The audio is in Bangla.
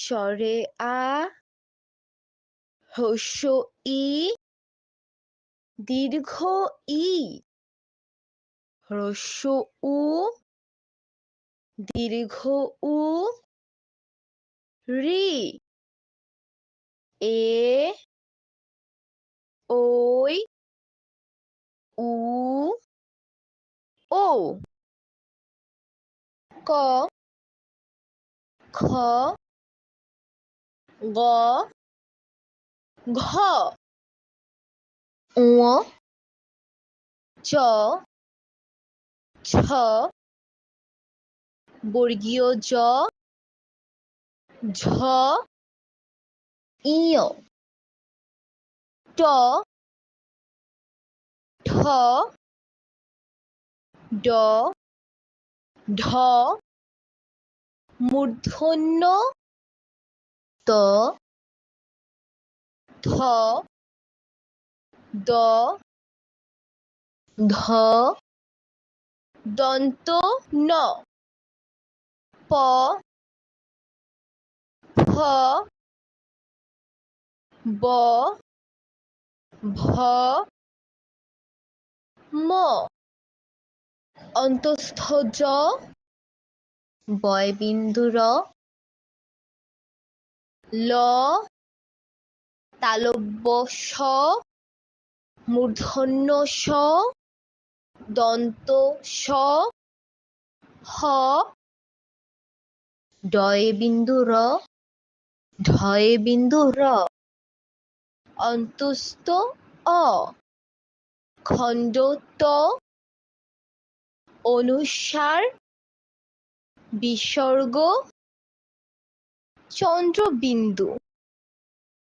স্বরে আ, হ্রস্ব ই, দীর্ঘ ই, হ্রস্ব উ, দীর্ঘ উ, ঋ, এ, ওই, উ, ও, ক, খ, গ, ঘ, ঙ, চ, ছ, বর্গীয় জ, ঝ, ইয়, ট, ঠ, ড, ঢ, মূর্ধন্য ত, থ, দ, ধ, দন্ত ন, প, ফ, ব, ভ, ম, অন্তঃস্থ জ, বয়বিন্দু র, ল, তালব্য শ, মূর্ধন্য ষ, দন্ত স, হ, ডয়বিন্দু র, ঢয়বিন্দু র, অন্তস্থ অ, খণ্ড ত, অনুস্বার, বিসর্গ, চন্দ্রবিন্দু।